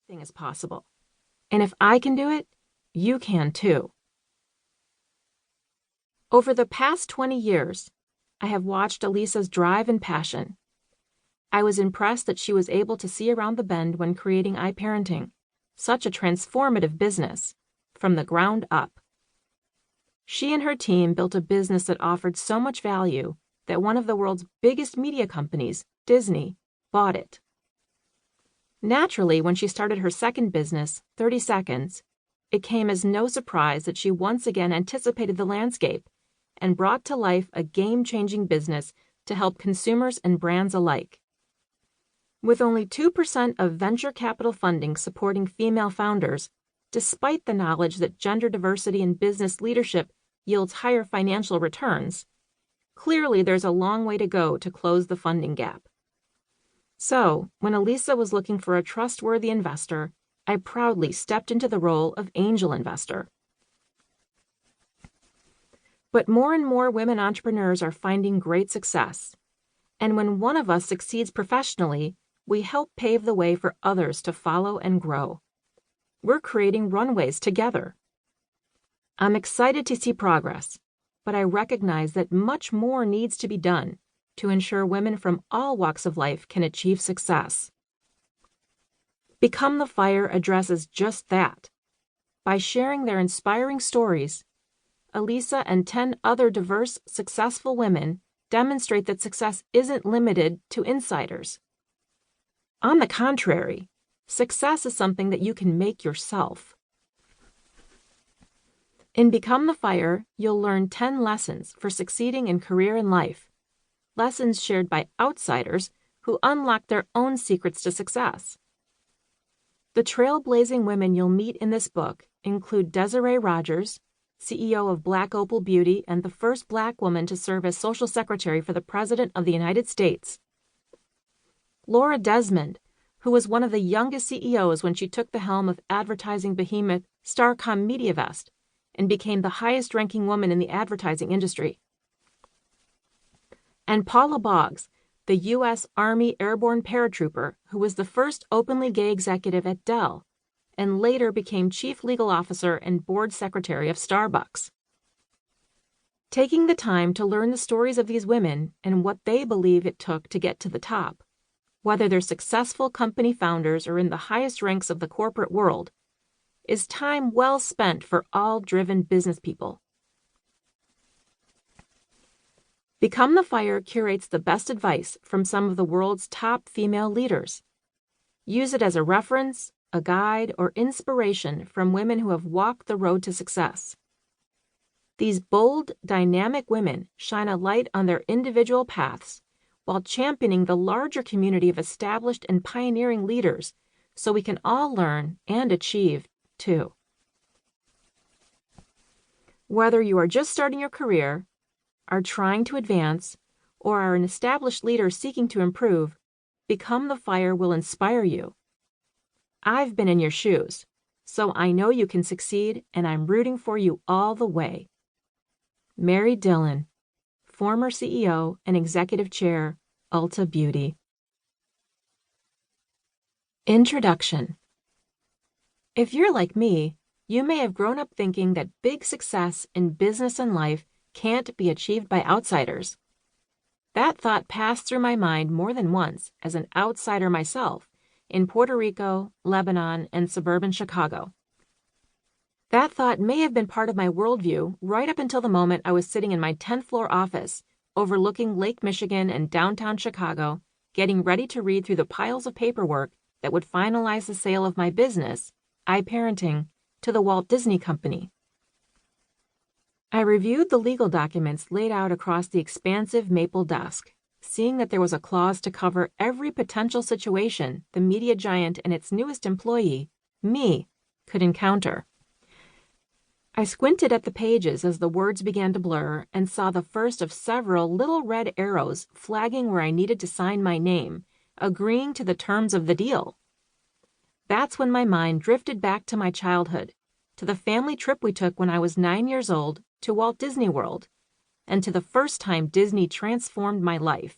Anything is possible. And if I can do it, you can too. Over the past 20 years, I have watched Elisa's drive and passion. I was impressed that she was able to see around the bend when creating iParenting, such a transformative business, from the ground up. She and her team built a business that offered so much value that one of the world's biggest media companies, Disney, bought it. Naturally, when she started her second business, 30 Seconds, it came as no surprise that she once again anticipated the landscape and brought to life a game-changing business to help consumers and brands alike. With only 2% of venture capital funding supporting female founders, despite the knowledge that gender diversity in business leadership yields higher financial returns, clearly there's a long way to go to close the funding gap. So, when Elisa was looking for a trustworthy investor, I proudly stepped into the role of angel investor. But more and more women entrepreneurs are finding great success. And when one of us succeeds professionally, we help pave the way for others to follow and grow. We're creating runways together. I'm excited to see progress, but I recognize that much more needs to be done to ensure women from all walks of life can achieve success. Become the Fire addresses just that. By sharing their inspiring stories, Elisa and 10 other diverse, successful women demonstrate that success isn't limited to insiders. On the contrary, success is something that you can make yourself. In Become the Fire, you'll learn 10 lessons for succeeding in career and life. Lessons shared by outsiders who unlock their own secrets to success. The trailblazing women you'll meet in this book include Desiree Rogers, CEO of Black Opal Beauty and the first Black woman to serve as Social Secretary for the President of the United States. Laura Desmond, who was one of the youngest CEOs when she took the helm of advertising behemoth Starcom MediaVest and became the highest-ranking woman in the advertising industry. And Paula Boggs, the U.S. Army Airborne Paratrooper who was the first openly gay executive at Dell and later became Chief Legal Officer and Board Secretary of Starbucks. Taking the time to learn the stories of these women and what they believe it took to get to the top, whether they're successful company founders or in the highest ranks of the corporate world, is time well spent for all driven business people. Become the Fire curates the best advice from some of the world's top female leaders. Use it as a reference, a guide, or inspiration from women who have walked the road to success. These bold, dynamic women shine a light on their individual paths while championing the larger community of established and pioneering leaders so we can all learn and achieve, too. Whether you are just starting your career, are trying to advance, or are an established leader seeking to improve, Become the Fire will inspire you. I've been in your shoes, so I know you can succeed, and I'm rooting for you all the way. Mary Dillon, former CEO and Executive Chair, Ulta Beauty. Introduction. If you're like me, you may have grown up thinking that big success in business and life can't be achieved by outsiders. That thought passed through my mind more than once as an outsider myself in Puerto Rico, Lebanon, and suburban Chicago. That thought may have been part of my worldview right up until the moment I was sitting in my 10th floor office overlooking Lake Michigan and downtown Chicago, getting ready to read through the piles of paperwork that would finalize the sale of my business, iParenting, to the Walt Disney Company. I reviewed the legal documents laid out across the expansive maple desk, seeing that there was a clause to cover every potential situation the media giant and its newest employee, me, could encounter. I squinted at the pages as the words began to blur and saw the first of several little red arrows flagging where I needed to sign my name, agreeing to the terms of the deal. That's when my mind drifted back to my childhood, to the family trip we took when I was 9 years old to Walt Disney World, and to the first time Disney transformed my life.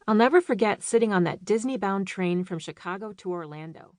I'll never forget sitting on that Disney-bound train from Chicago to Orlando.